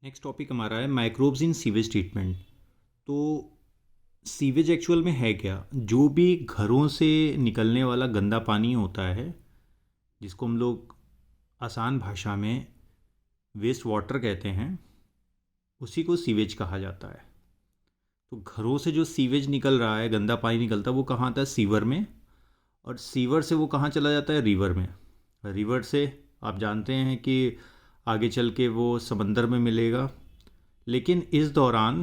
Next topic हमारा है microbes in sewage treatment. तो सीवेज एक्चुअल में है क्या? जो भी घरों से निकलने वाला गंदा पानी होता है, जिसको हम लोग आसान भाषा में वेस्ट वाटर कहते हैं, उसी को सीवेज कहा जाता है। तो घरों से जो सीवेज निकल रहा है, गंदा पानी निकलता है, वो कहाँ आता है? सीवर में। और सीवर से वो कहाँ चला जाता है? रिवर में। रिवर से आप जानते हैं कि आगे चल के वो समंदर में मिलेगा। लेकिन इस दौरान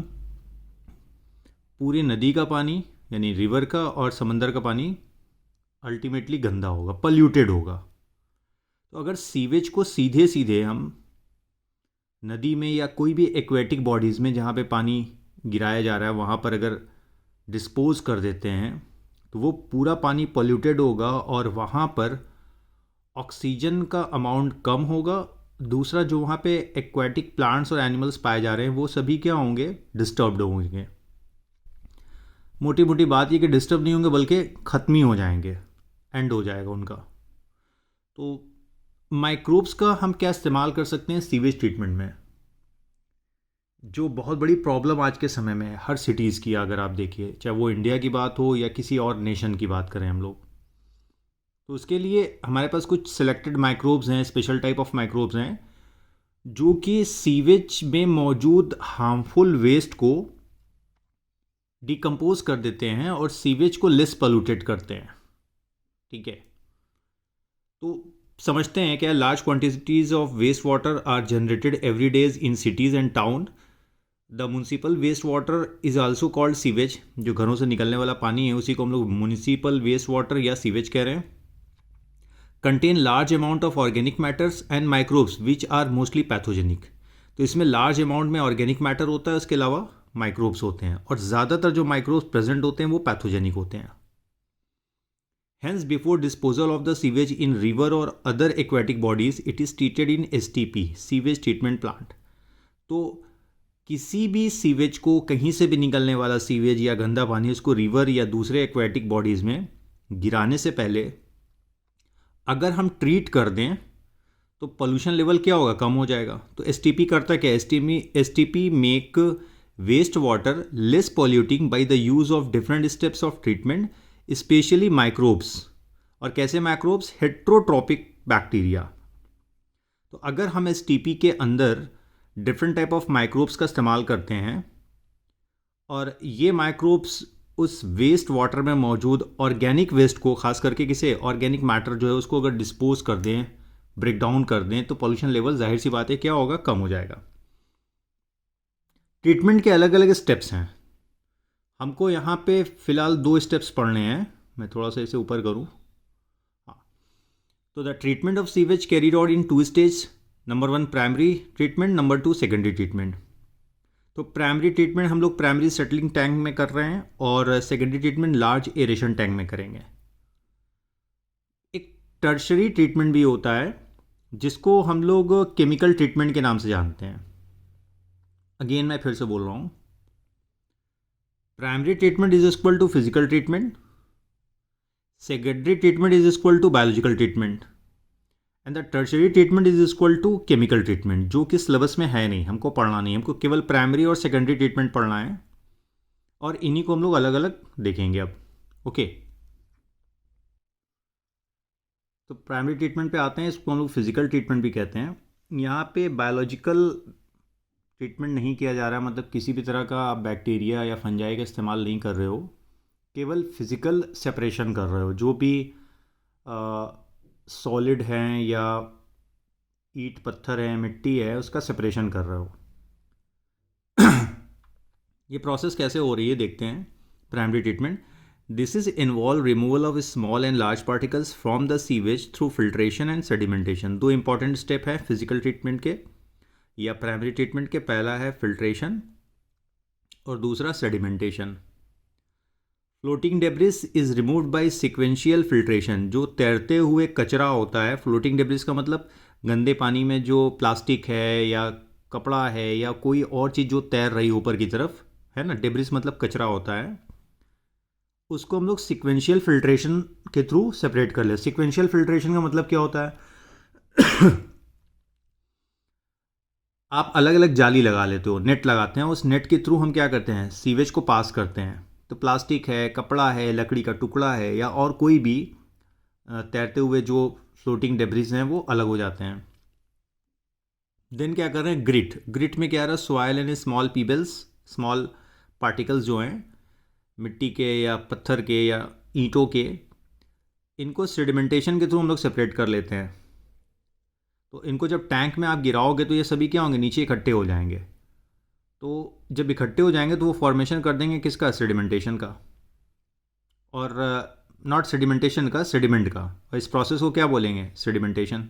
पूरी नदी का पानी, यानी रिवर का और समंदर का पानी अल्टीमेटली गंदा होगा, पल्यूटेड होगा। तो अगर सीवेज को सीधे सीधे हम नदी में या कोई भी एक्वेटिक बॉडीज़ में जहाँ पे पानी गिराया जा रहा है वहाँ पर अगर डिस्पोज कर देते हैं, तो वो पूरा पानी पॉल्यूटेड होगा और वहाँ पर ऑक्सीजन का अमाउंट कम होगा। दूसरा, जो वहाँ पे एक्वेटिक प्लांट्स और एनिमल्स पाए जा रहे हैं वो सभी क्या होंगे? डिस्टर्ब्ड होंगे। मोटी मोटी बात ये कि डिस्टर्ब नहीं होंगे बल्कि ख़त्म ही हो जाएंगे, एंड हो जाएगा उनका। तो माइक्रोब्स का हम क्या इस्तेमाल कर सकते हैं सीवेज ट्रीटमेंट में? जो बहुत बड़ी प्रॉब्लम आज के समय में है हर सिटीज़ की, अगर आप देखिए, चाहे वो इंडिया की बात हो या किसी और नेशन की बात करें हम लोग, तो उसके लिए हमारे पास कुछ सिलेक्टेड माइक्रोब्स हैं, स्पेशल टाइप ऑफ माइक्रोब्स हैं, जो कि सीवेज में मौजूद हार्मफुल वेस्ट को डिकम्पोज कर देते हैं और सीवेज को लेस पोल्यूटेड करते हैं। ठीक है, तो समझते हैं क्या? Large quantities of waste water are generated every days in cities and town. The municipal waste water is also called sewage. जो घरों से निकलने वाला पानी है उसी को हम लोग म्यूनसिपल वेस्ट वाटर या सीवेज कह रहे हैं। Contain large amount of organic matters and microbes which are mostly pathogenic. तो इसमें लार्ज अमाउंट में ऑर्गेनिक मैटर होता है, उसके अलावा माइक्रोब्स होते हैं, और ज़्यादातर जो माइक्रोब्स प्रेजेंट होते हैं वो पैथोजेनिक होते हैं। Hence, before disposal of the sewage in river or other aquatic bodies, it is treated in STP, sewage treatment plant. तो किसी भी सीवेज को, कहीं से भी निकलने वाला सीवेज या गंदा पानी, उसको रिवर या दूसरे एक्वेटिक बॉडीज़ में गिराने से पहले अगर हम ट्रीट कर दें तो पोल्यूशन लेवल क्या होगा? कम हो जाएगा। तो एसटीपी करता क्या? STP make waste water less polluting by the use of different steps of treatment, specially microbes. और कैसे माइक्रोब्स? Heterotrophic bacteria. तो अगर हम एसटीपी के अंदर डिफरेंट टाइप ऑफ माइक्रोब्स का इस्तेमाल करते हैं और ये माइक्रोब्स उस वेस्ट वाटर में मौजूद ऑर्गेनिक वेस्ट को, खास करके किसे, ऑर्गेनिक मैटर जो है उसको अगर डिस्पोज कर दें, ब्रेक डाउन कर दें, तो पॉल्यूशन लेवल जाहिर सी बात है क्या होगा? कम हो जाएगा। ट्रीटमेंट के अलग अलग स्टेप्स हैं। हमको यहाँ पे फ़िलहाल 2 स्टेप्स पढ़ने हैं। मैं थोड़ा सा इसे ऊपर करूँ। हाँ, तो the treatment of sewage carried out in 2 stage. Number 1 primary treatment, number 2 secondary treatment. तो प्राइमरी ट्रीटमेंट हम लोग प्राइमरी सेटलिंग टैंक में कर रहे हैं और secondary treatment large aeration tank में करेंगे। एक टर्शरी ट्रीटमेंट भी होता है जिसको हम लोग केमिकल ट्रीटमेंट के नाम से जानते हैं। अगेन मैं फिर से बोल रहा हूँ, primary treatment is equal to physical treatment, secondary treatment is equal to biological treatment, and the tertiary treatment is equal to chemical treatment, जो कि सिलेबस में है नहीं, हमको पढ़ना नहीं, हमको केवल प्राइमरी और सेकेंडरी ट्रीटमेंट पढ़ना है, और इन्हीं को हम लोग अलग अलग देखेंगे अब। ओके, तो प्राइमरी ट्रीटमेंट पे आते हैं। इसको हम लोग फिजिकल ट्रीटमेंट भी कहते हैं। यहाँ पे बायोलॉजिकल ट्रीटमेंट नहीं किया जा रहा है, मतलब किसी भी तरह का आप बैक्टीरिया या फंजाई का इस्तेमाल नहीं कर रहे हो, केवल फिजिकल सेपरेशन कर रहे हो। जो भी सॉलिड हैं या ईंट पत्थर है, मिट्टी है, उसका सेपरेशन कर रहे हो। ये प्रोसेस कैसे हो रही है देखते हैं। Primary treatment, this is involve removal of small and large particles from the sewage through filtration and sedimentation. 2 important step है फिजिकल ट्रीटमेंट के या प्राइमरी ट्रीटमेंट के। पहला है फिल्ट्रेशन और दूसरा sedimentation. Floating debris is removed by sequential filtration. जो तैरते हुए कचरा होता है, फ्लोटिंग डेब्रिस का मतलब गंदे पानी में जो प्लास्टिक है या कपड़ा है या कोई और चीज़ जो तैर रही ऊपर की तरफ है ना, डेब्रिस मतलब कचरा होता है, उसको हम लोग सिक्वेंशियल फिल्ट्रेशन के थ्रू सेपरेट कर ले। सिक्वेंशियल फिल्ट्रेशन का मतलब क्या होता है? सिक्वेंशियल फिल्ट्रेशन का मतलब क्या होता है? सिक्वेंशियल फिल्ट्रेशन का मतलब गंदे पानी में जो प्लास्टिक है या कपड़ा है या कोई और चीज़ जो तैर रही ऊपर की तरफ है ना, डेब्रिस मतलब कचरा होता है, उसको हम लोग सिक्वेंशियल फिल्ट्रेशन के थ्रू सेपरेट कर ले। सिक्वेंशियल फिल्ट्रेशन का मतलब क्या होता है? आप अलग अलग जाली लगा लेते हो, नेट लगाते हैं, उस नेट के थ्रू हम क्या करते हैं, सीवेज को पास करते हैं। तो प्लास्टिक है, कपड़ा है, लकड़ी का टुकड़ा है, या और कोई भी तैरते हुए जो फ्लोटिंग डेब्रिस हैं वो अलग हो जाते हैं। देन क्या कर रहे हैं, ग्रिट। ग्रिट में क्या आ रहा है, soil and small Peebles, small particles जो हैं मिट्टी के या पत्थर के या ईंटों के, इनको सेडिमेंटेशन के थ्रू हम लोग सेपरेट कर लेते हैं। तो इनको जब टैंक में आप गिराओगे तो ये सभी क्या होंगे, नीचे इकट्ठे हो जाएंगे। तो जब इकट्ठे हो जाएंगे तो वो फॉर्मेशन कर देंगे किसका, सेडिमेंटेशन का। और नॉट सेडिमेंटेशन का, सेडिमेंट का। और इस प्रोसेस को क्या बोलेंगे, सेडिमेंटेशन।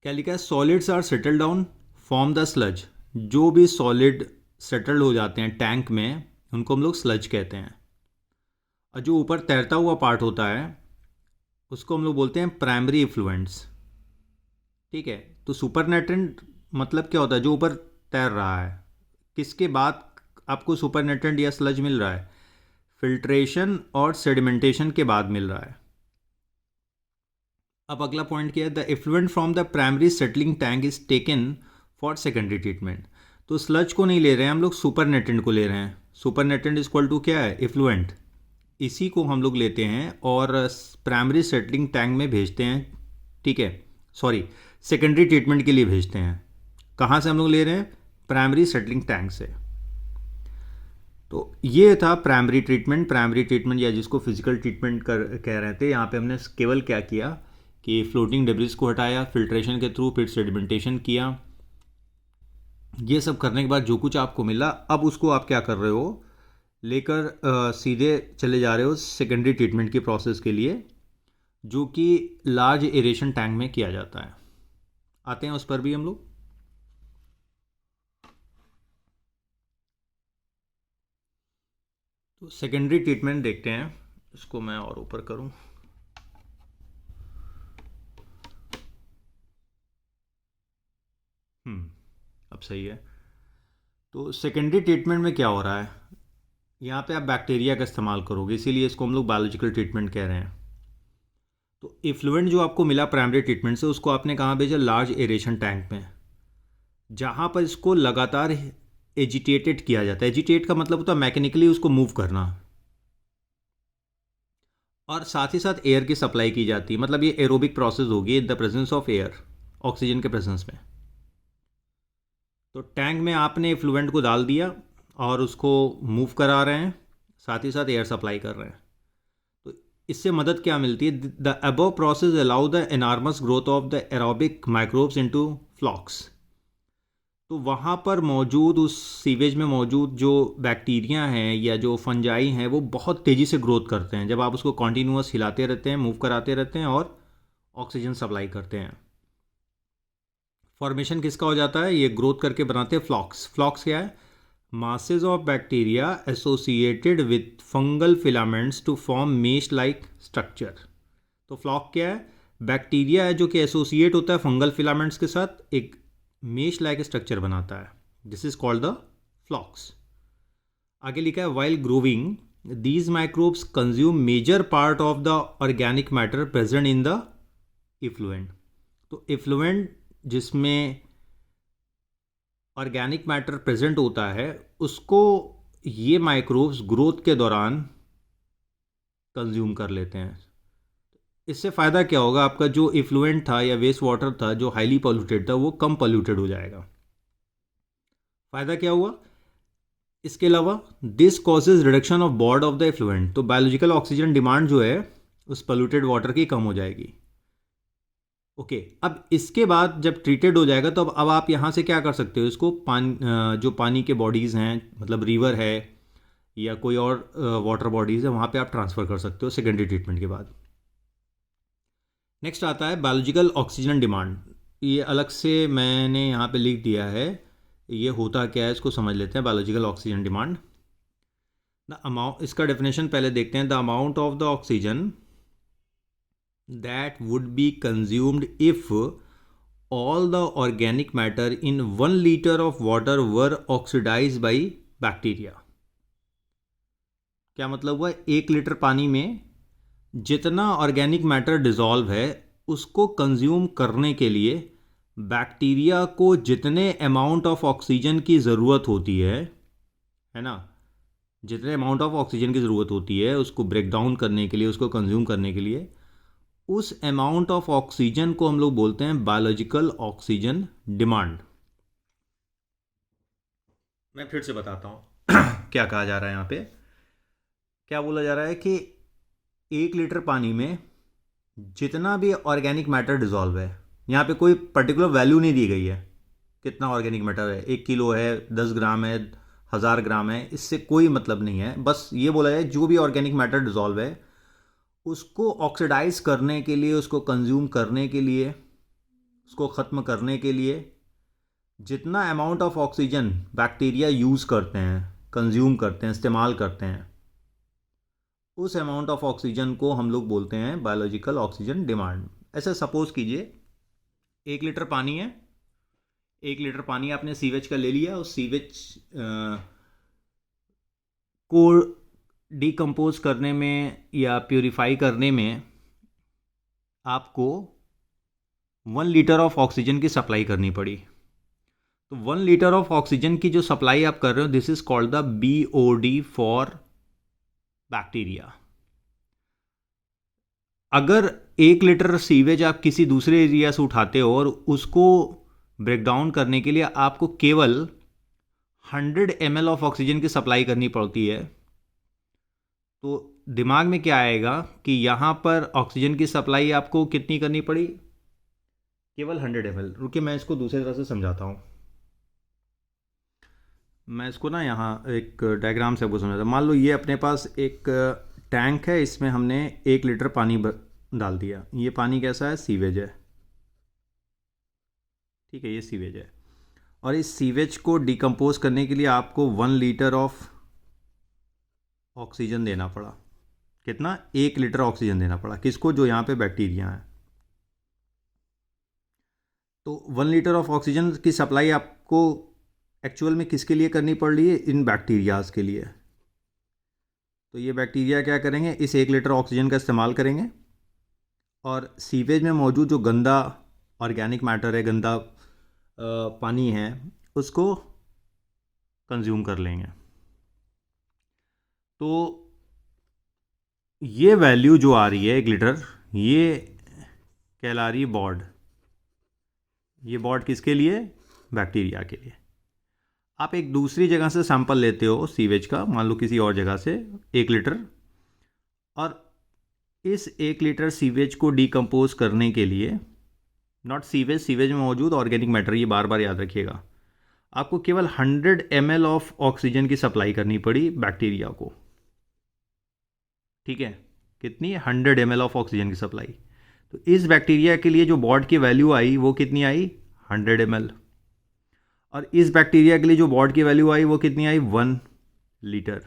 क्या लिखा है, solids are settle down form the sludge. जो भी सॉलिड सेटल हो जाते हैं टैंक में उनको हम लोग स्लज कहते हैं। और जो ऊपर तैरता हुआ पार्ट होता है उसको हम लोग बोलते हैं प्राइमरी इफ्लुएंट्स। ठीक है। तो सुपरनेटेंट मतलब क्या होता है, जो ऊपर तैर रहा है। किसके बाद आपको सुपरनेटेंट या स्लज मिल रहा है, फिल्ट्रेशन और सेडिमेंटेशन के बाद मिल रहा है। अब अगला पॉइंट क्या है, the effluent from the primary settling tank is taken for secondary treatment. तो स्लज को नहीं ले रहे हैं हम लोग, सुपरनेटेंट को ले रहे हैं। सुपरनेटेंट इज इक्वल टू क्या है, इफ्लुएंट। इसी को हम लोग लेते हैं और प्राइमरी सेटलिंग टैंक में भेजते हैं। ठीक है, सॉरी, सेकेंडरी ट्रीटमेंट के लिए भेजते हैं। कहाँ से हम लोग ले रहे हैं, प्राइमरी सेटलिंग टैंक से। तो ये था प्राइमरी ट्रीटमेंट। प्राइमरी ट्रीटमेंट या जिसको फिजिकल ट्रीटमेंट कर कह रहे थे, यहाँ पे हमने केवल क्या किया कि फ्लोटिंग डेब्रिस को हटाया, फिल्ट्रेशन के थ्रू, फिर सेडिमेंटेशन किया। ये सब करने के बाद जो कुछ आपको मिला, अब उसको आप क्या कर रहे हो, लेकर सीधे चले जा रहे हो सेकेंडरी ट्रीटमेंट की प्रोसेस के लिए, जो कि लार्ज एरेशन टैंक में किया जाता है। आते हैं उस पर भी हम लोग। तो सेकेंडरी ट्रीटमेंट देखते हैं। इसको मैं और ऊपर करूं। अब सही है। तो सेकेंडरी ट्रीटमेंट में क्या हो रहा है, यहाँ पे आप बैक्टीरिया का इस्तेमाल करोगे, इसीलिए इसको हम लोग बायोलॉजिकल ट्रीटमेंट कह रहे हैं। तो इफ्लुएंट जो आपको मिला प्राइमरी ट्रीटमेंट से, उसको आपने कहाँ भेजा, लार्ज एरेशन टैंक में, जहाँ पर इसको लगातार एजिटेटेड किया जाता है। एजिटेट का मतलब होता है मैकेनिकली उसको मूव करना, और साथ ही साथ एयर की सप्लाई की जाती है। मतलब ये एरोबिक प्रोसेस होगी in the presence of air, oxygen के प्रेजेंस में। तो टैंक में आपने फ्लूएंट को डाल दिया और उसको मूव करा रहे हैं, साथ ही साथ एयर सप्लाई कर रहे हैं। तो इससे मदद क्या मिलती है, the above process allow the enormous growth of the aerobic microbes into flocs. तो वहाँ पर मौजूद, उस सीवेज में मौजूद जो बैक्टीरिया हैं या जो फंजाई हैं, वो बहुत तेज़ी से ग्रोथ करते हैं जब आप उसको कॉन्टीन्यूअस हिलाते रहते हैं, मूव कराते रहते हैं और ऑक्सीजन सप्लाई करते हैं। फॉर्मेशन किसका हो जाता है, ये ग्रोथ करके बनाते हैं फ्लॉक्स। फ्लॉक्स क्या है, masses of bacteria associated with fungal filaments to form mesh like structure। तो फ्लॉक क्या है, बैक्टीरिया है जो कि एसोसिएट होता है फंगल फिलामेंट्स के साथ, एक मेश लाइक स्ट्रक्चर बनाता है। This is called the flocs. आगे लिखा है, while growing these microbes consume major part of the organic matter present in the effluent. तो इफ्लुएंट जिसमें ऑर्गेनिक मैटर प्रेजेंट होता है, उसको ये माइक्रोब्स ग्रोथ के दौरान कंज्यूम कर लेते हैं। इससे फ़ायदा क्या होगा, आपका जो इफ्लुएंट था या वेस्ट वाटर था जो हाईली पॉल्यूटेड था, वो कम पॉल्यूटेड हो जाएगा। फ़ायदा क्या हुआ, इसके अलावा this causes reduction of BOD of the effluent. तो बायोलॉजिकल ऑक्सीजन डिमांड जो है उस पॉल्यूटेड वाटर की कम हो जाएगी। ओके, अब इसके बाद जब ट्रीटेड हो जाएगा तो अब आप यहाँ से क्या कर सकते हो, इसको जो पानी के बॉडीज़ हैं, मतलब रिवर है या कोई और वाटर बॉडीज़ है, वहाँ पे आप ट्रांसफ़र कर सकते हो सेकेंडरी ट्रीटमेंट के बाद। नेक्स्ट आता है बायोलॉजिकल ऑक्सीजन डिमांड। ये अलग से मैंने यहाँ पे लिख दिया है, ये होता क्या है इसको समझ लेते हैं। Biological oxygen demand, the amount, इसका डेफिनेशन पहले देखते हैं। The amount of the oxygen that would be consumed if all the organic matter in 1 liter of water were oxidized by bacteria। क्या मतलब हुआ, 1 लीटर पानी में जितना ऑर्गेनिक मैटर डिजॉल्व है उसको कंज्यूम करने के लिए बैक्टीरिया को जितने अमाउंट ऑफ ऑक्सीजन की ज़रूरत होती है ना, जितने अमाउंट ऑफ ऑक्सीजन की ज़रूरत होती है उसको ब्रेक डाउन करने के लिए, उसको कंज्यूम करने के लिए, उस अमाउंट ऑफ ऑक्सीजन को हम लोग बोलते हैं बायोलॉजिकल ऑक्सीजन डिमांड। मैं फिर से बताता हूँ क्या कहा जा रहा है यहाँ पे। क्या बोला जा रहा है कि 1 लीटर पानी में जितना भी ऑर्गेनिक मैटर डिजॉल्व है, यहाँ पे कोई पर्टिकुलर वैल्यू नहीं दी गई है कितना ऑर्गेनिक मैटर है, 1 किलो है, 10 ग्राम है, 1000 ग्राम है, इससे कोई मतलब नहीं है। बस ये बोला जाए जो भी ऑर्गेनिक मैटर डिजॉल्व है उसको ऑक्सीडाइज करने के लिए, उसको कंज्यूम करने के लिए, उसको ख़त्म करने के लिए जितना amount of oxygen bacteria use करते हैं, कंज्यूम करते हैं, इस्तेमाल करते हैं, उस अमाउंट ऑफ ऑक्सीजन को हम लोग बोलते हैं बायोलॉजिकल ऑक्सीजन डिमांड। ऐसे सपोज कीजिए 1 लीटर पानी है, 1 लीटर पानी आपने सीवेज का ले लिया, उस सीवेज को डिकम्पोज करने में या प्योरीफाई करने में आपको 1 लीटर ऑफ ऑक्सीजन की सप्लाई करनी पड़ी। तो 1 लीटर ऑफ ऑक्सीजन की जो सप्लाई आप कर रहे हो, this is called the BOD for bacteria. अगर 1 लीटर सीवेज आप किसी दूसरे एरिया से उठाते हो और उसको ब्रेक डाउन करने के लिए आपको केवल 100 ml ऑफ ऑक्सीजन की सप्लाई करनी पड़ती है, तो दिमाग में क्या आएगा कि यहाँ पर ऑक्सीजन की सप्लाई आपको कितनी करनी पड़ी, केवल 100 ml। रुकिए मैं इसको दूसरी तरह से समझाता हूँ। मैं इसको ना यहाँ एक डायग्राम से आपको समझाता हूँ। मान लो ये अपने पास एक टैंक है, इसमें हमने 1 लीटर पानी डाल दिया। ये पानी कैसा है, सीवेज है, ठीक है, ये सीवेज है। और इस सीवेज को डिकम्पोज करने के लिए आपको 1 लीटर ऑफ ऑक्सीजन देना पड़ा। कितना, 1 लीटर ऑक्सीजन देना पड़ा। किसको, जो यहाँ पे बैक्टीरिया है। तो 1 लीटर ऑफ ऑक्सीजन की सप्लाई आपको एक्चुअल में किसके लिए करनी पड़ रही है, इन बैक्टीरियाज के लिए। तो ये बैक्टीरिया क्या करेंगे, इस 1 लीटर ऑक्सीजन का इस्तेमाल करेंगे और सीवेज में मौजूद जो गंदा ऑर्गेनिक मैटर है, गंदा पानी है, उसको कंज्यूम कर लेंगे। तो ये वैल्यू जो आ रही है 1 लीटर, ये कहला रही है बॉड। ये बॉड किसके लिए, बैक्टीरिया के लिए। आप एक दूसरी जगह से सैंपल लेते हो सीवेज का, मान लो किसी और जगह से 1 लीटर, और इस 1 लीटर सीवेज को डिकम्पोज करने के लिए, नॉट सीवेज, सीवेज में मौजूद ऑर्गेनिक मैटर, ये बार बार याद रखिएगा, आपको केवल 100 ml ऑफ ऑक्सीजन की सप्लाई करनी पड़ी बैक्टीरिया को। ठीक है, कितनी, 100 ml ऑफ ऑक्सीजन की सप्लाई। तो इस बैक्टीरिया के लिए जो बॉड की वैल्यू आई वो कितनी आई, 100 ml। और इस बैक्टीरिया के लिए जो बॉड की वैल्यू आई वो कितनी आई, 1 लीटर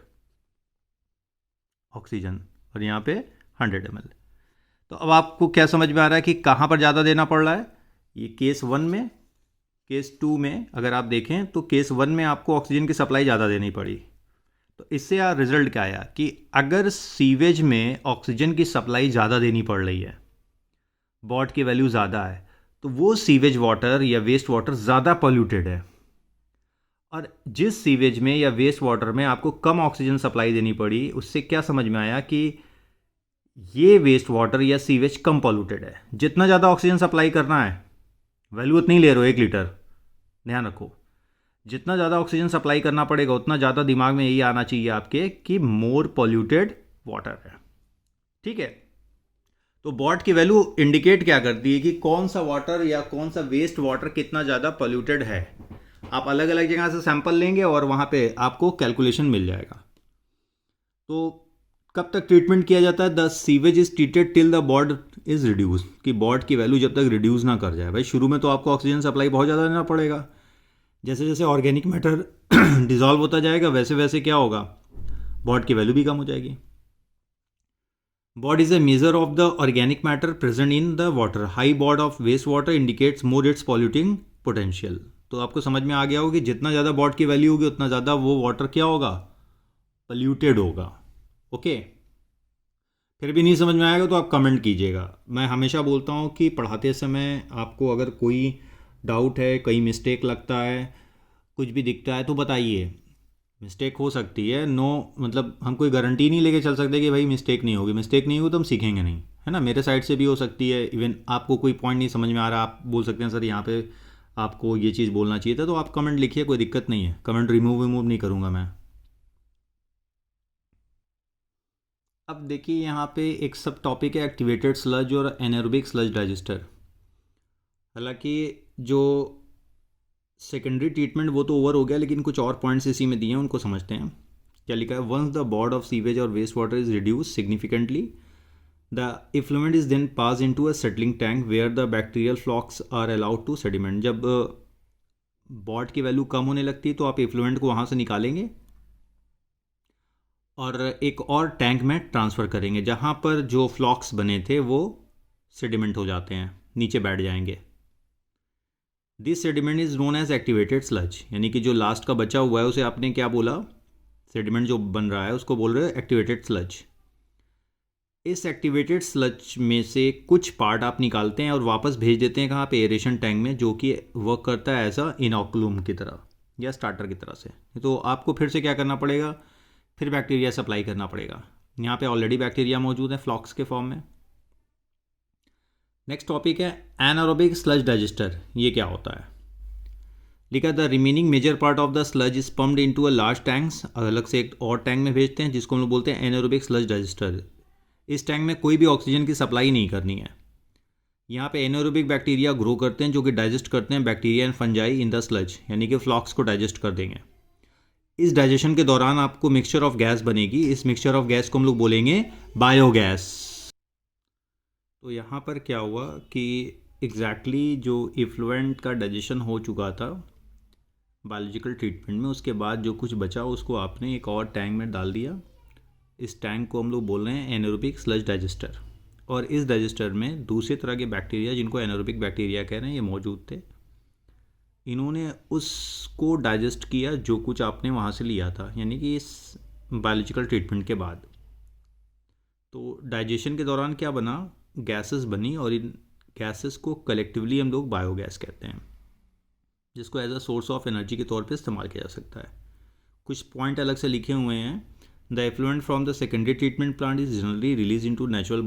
ऑक्सीजन, और यहाँ पे 100 ml। तो अब आपको क्या समझ में आ रहा है कि कहाँ पर ज़्यादा देना पड़ रहा है। ये केस 1 में, केस 2 में अगर आप देखें तो केस 1 में आपको ऑक्सीजन की सप्लाई ज़्यादा देनी पड़ी। तो इससे यार रिजल्ट क्या आया कि अगर सीवेज में ऑक्सीजन की सप्लाई ज़्यादा देनी पड़ रही है, बॉड की वैल्यू ज़्यादा है, तो वो सीवेज वाटर या वेस्ट वाटर ज़्यादा पोल्यूटेड है। और जिस सीवेज में या वेस्ट वाटर में आपको कम ऑक्सीजन सप्लाई देनी पड़ी, उससे क्या समझ में आया कि ये वेस्ट वाटर या सीवेज कम पोल्यूटेड है। जितना ज़्यादा ऑक्सीजन सप्लाई करना है, वैल्यू उतनी ले रहे हो 1 लीटर, ध्यान रखो, जितना ज़्यादा ऑक्सीजन सप्लाई करना पड़ेगा उतना ज़्यादा दिमाग में यही आना चाहिए आपके कि मोर पोल्यूटेड वाटर है। ठीक है, तो बॉड की वैल्यू इंडिकेट क्या करती है कि कौन सा वाटर या कौन सा वेस्ट वाटर कितना ज़्यादा पोल्यूटेड है। आप अलग अलग जगह से सैंपल लेंगे और वहाँ पे आपको कैलकुलेशन मिल जाएगा। तो कब तक ट्रीटमेंट किया जाता है, the sewage is treated till the BOD is reduce, कि बॉड की वैल्यू जब तक रिड्यूस ना कर जाए। भाई शुरू में तो आपको ऑक्सीजन सप्लाई बहुत ज़्यादा देना पड़ेगा, जैसे जैसे ऑर्गेनिक मैटर डिजॉल्व होता जाएगा वैसे वैसे क्या होगा, बॉड की वैल्यू भी कम हो जाएगी। BOD is a measure of the organic matter present in the water, high BOD of waste water indicates more its polluting potential. तो आपको समझ में आ गया होगा कि जितना ज़्यादा बॉड की वैल्यू होगी उतना ज़्यादा वो वाटर क्या होगा, पोल्यूटेड होगा। ओके, फिर भी नहीं समझ में आएगा तो आप कमेंट कीजिएगा। मैं हमेशा बोलता हूँ कि पढ़ाते समय आपको अगर कोई डाउट है, कहीं मिस्टेक लगता है, कुछ भी दिखता है तो बताइए। मिस्टेक हो सकती है, नो मतलब हम कोई गारंटी नहीं लेके चल सकते कि भाई मिस्टेक नहीं होगी। मिस्टेक नहीं होगी तो हम सीखेंगे नहीं, है ना। मेरे साइड से भी हो सकती है। इवन आपको कोई पॉइंट नहीं समझ में आ रहा, आप बोल सकते हैं सर यहाँ पे आपको ये चीज़ बोलना चाहिए था, तो आप कमेंट लिखिए, कोई दिक्कत नहीं है। कमेंट रिमूव नहीं करूँगा मैं। अब देखिए यहाँ पे एक सब टॉपिक है एक्टिवेटेड स्लज और एनारोबिक स्लज डाइजेस्टर। हालांकि जो सेकेंडरी ट्रीटमेंट वो तो ओवर हो गया, लेकिन कुछ और पॉइंट्स इसी में दिए हैं, उनको समझते हैं। क्या लिखा है? Once the BOD of sewage और waste water is reduce significantly, the effluent is then pass into a settling tank where the bacterial flocs are allowed to sediment. जब बॉड की वैल्यू कम होने लगती है तो आप इफ्लुएंट को वहाँ से निकालेंगे और एक और टैंक में ट्रांसफ़र करेंगे, जहाँ पर जो फ्लॉक्स बने थे वो सेडिमेंट हो जाते हैं, नीचे बैठ जाएंगे। This sediment is known as activated sludge, यानी कि जो लास्ट का बचा हुआ है उसे आपने क्या बोला, सेडिमेंट जो बन रहा है उसको बोल रहे हो एक्टिवेटेड स्लज। इस एक्टिवेटेड स्लज में से कुछ पार्ट आप निकालते हैं और वापस भेज देते हैं कहाँ पे, एरेशन टैंक में, जो कि वर्क करता है एज अ इनोकुलम की तरह या स्टार्टर की तरह से। तो आपको फिर से क्या करना पड़ेगा, फिर बैक्टीरिया सप्लाई करना पड़ेगा। यहाँ पे ऑलरेडी बैक्टीरिया मौजूद है फ्लॉक्स के फॉर्म में। नेक्स्ट टॉपिक है एनारोबिक स्लज डाइजेस्टर। ये क्या होता है? लिखा the remaining major part of the sludge is pumped into a large tanks. अलग से एक और टैंक में भेजते हैं जिसको हम लोग बोलते हैं एनारोबिक स्लज डाइजेस्टर। इस टैंक में कोई भी ऑक्सीजन की सप्लाई नहीं करनी है। यहाँ पे एनारोबिक बैक्टीरिया ग्रो करते हैं जो कि डाइजेस्ट करते हैं bacteria and fungi in the sludge, यानी कि फ्लॉक्स को डाइजेस्ट कर देंगे। इस डाइजेशन के दौरान आपको मिक्सचर ऑफ गैस बनेगी। इस मिक्सचर ऑफ गैस को हम लोग बोलेंगे बायोगैस। तो यहाँ पर क्या हुआ कि एग्जैक्टली जो इफ्लुएंट का डाइजेशन हो चुका था बायोलॉजिकल ट्रीटमेंट में, उसके बाद जो कुछ बचा उसको आपने एक और टैंक में डाल दिया। इस टैंक को हम लोग बोल रहे हैं एनारोबिक स्लज डाइजेस्टर। और इस डाइजेस्टर में दूसरे तरह के बैक्टीरिया, जिनको एनारोबिक बैक्टीरिया कह रहे हैं, ये मौजूद थे। इन्होंने उसको डाइजेस्ट किया जो कुछ आपने वहाँ से लिया था, यानी कि इस बायोलॉजिकल ट्रीटमेंट के बाद। तो डाइजेशन के दौरान क्या बना, गैसेस बनी, और इन गैसेस को कलेक्टिवली हम लोग बायोगैस कहते हैं, जिसको as a source of energy के तौर पे इस्तेमाल किया जा सकता है। कुछ पॉइंट अलग से लिखे हुए हैं। The effluent from the secondary treatment plant is generally release into natural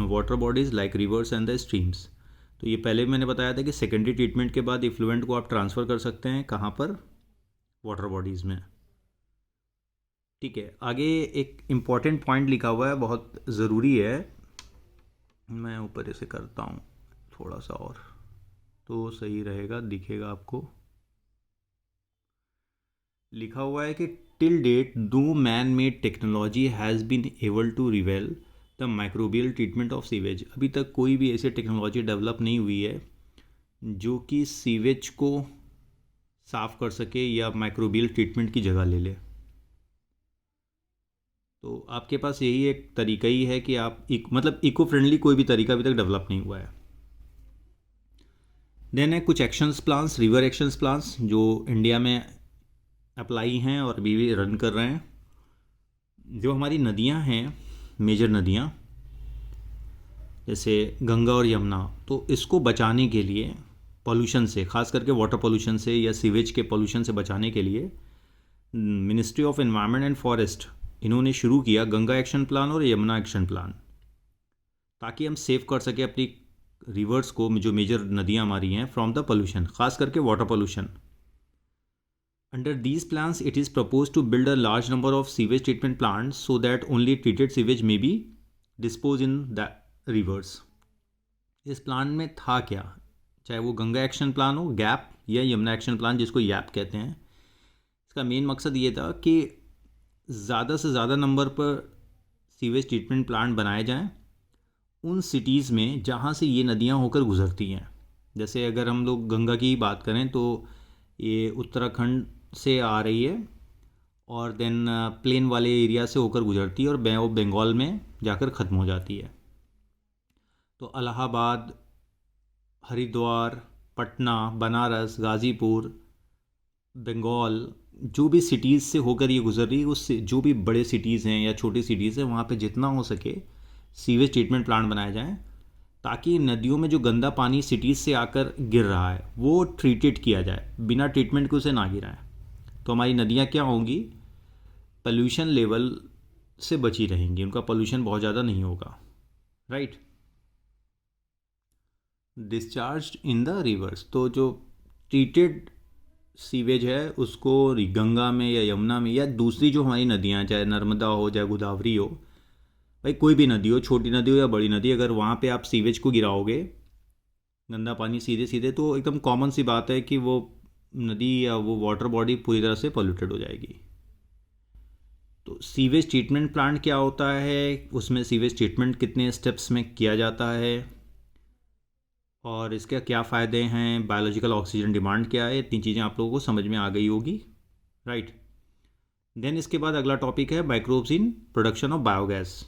water bodies like rivers and the streams. तो ये पहले मैंने बताया था कि सेकेंडरी ट्रीटमेंट के बाद इफ्लुएंट को आप ट्रांसफ़र कर सकते हैं कहाँ पर, वाटर बॉडीज़ में। ठीक है, आगे एक इम्पॉर्टेंट पॉइंट लिखा हुआ है, बहुत ज़रूरी है। मैं ऊपर इसे करता हूँ थोड़ा सा और तो सही रहेगा, दिखेगा आपको। लिखा हुआ है कि till date no man made technology has been able to rival the microbial treatment of sewage. अभी तक कोई भी ऐसी टेक्नोलॉजी डेवलप नहीं हुई है जो कि सीवेज को साफ़ कर सके या माइक्रोबियल ट्रीटमेंट की जगह ले ले। तो आपके पास यही एक तरीका ही है कि आप मतलब इको फ्रेंडली कोई भी तरीका अभी तक डेवलप नहीं हुआ है। देन है कुछ actions plans, river actions plans, जो इंडिया में अप्लाई हैं और अभी भी रन कर रहे हैं। जो हमारी नदियां हैं, मेजर नदियां जैसे गंगा और यमुना, तो इसको बचाने के लिए पॉल्यूशन से, ख़ास करके वाटर पॉल्यूशन से या सीवेज के पॉल्यूशन से बचाने के लिए ministry of environment and forest इन्होंने शुरू किया गंगा एक्शन प्लान और यमुना एक्शन प्लान, ताकि हम सेव कर सकें अपनी रिवर्स को, जो मेजर नदियां हमारी हैं, फ्रॉम द पोल्यूशन, खास करके water pollution. Under these plans it is propose to build a large number of sewage treatment plants so that only treated sewage may be dispose in the rivers. इस plan में था क्या, चाहे वो Ganga action plan हो, GAP, या Yamuna action plan जिसको याप कहते हैं, इसका मेन मकसद ये था कि ज़्यादा से ज़्यादा नंबर पर सीवेज ट्रीटमेंट प्लांट बनाए जाएं उन सिटीज़ में जहाँ से ये नदियाँ होकर गुज़रती हैं। जैसे अगर हम लोग गंगा की बात करें तो ये उत्तराखंड से आ रही है और देन प्लेन वाले एरिया से होकर गुज़रती है और बे ऑफ बंगाल में जाकर ख़त्म हो जाती है। तो इलाहाबाद, हरिद्वार, पटना, बनारस, गाज़ीपुर, बंगाल, जो भी सिटीज़ से होकर ये गुजर रही है, उससे जो भी बड़े सिटीज़ हैं या छोटी सिटीज़ हैं, वहाँ पे जितना हो सके सीवेज ट्रीटमेंट प्लांट बनाए जाएं, ताकि नदियों में जो गंदा पानी सिटीज़ से आकर गिर रहा है वो ट्रीटेड किया जाए, बिना ट्रीटमेंट के उसे ना गिराएं। तो हमारी नदियाँ क्या होंगी, पोल्यूशन लेवल से बची रहेंगी, उनका पोल्यूशन बहुत ज़्यादा नहीं होगा, right. Discharge in the reverse, तो जो ट्रीटेड सीवेज है उसको गंगा में या यमुना में या दूसरी जो हमारी नदियाँ, चाहे नर्मदा हो चाहे गोदावरी हो, भाई कोई भी नदी हो, छोटी नदी हो या बड़ी नदी, अगर वहाँ पे आप सीवेज को गिराओगे, गंदा पानी सीधे सीधे, तो एकदम कॉमन सी बात है कि वो नदी या वो वाटर बॉडी पूरी तरह से पोल्यूटेड हो जाएगी। तो सीवेज ट्रीटमेंट प्लांट क्या होता है, उसमें सीवेज ट्रीटमेंट कितने स्टेप्स में किया जाता है और इसके क्या फ़ायदे हैं, बायोलॉजिकल ऑक्सीजन डिमांड क्या है, इतनी चीज़ें आप लोगों को समझ में आ गई होगी, राइट। देन इसके बाद अगला टॉपिक है microbes in production of biogas.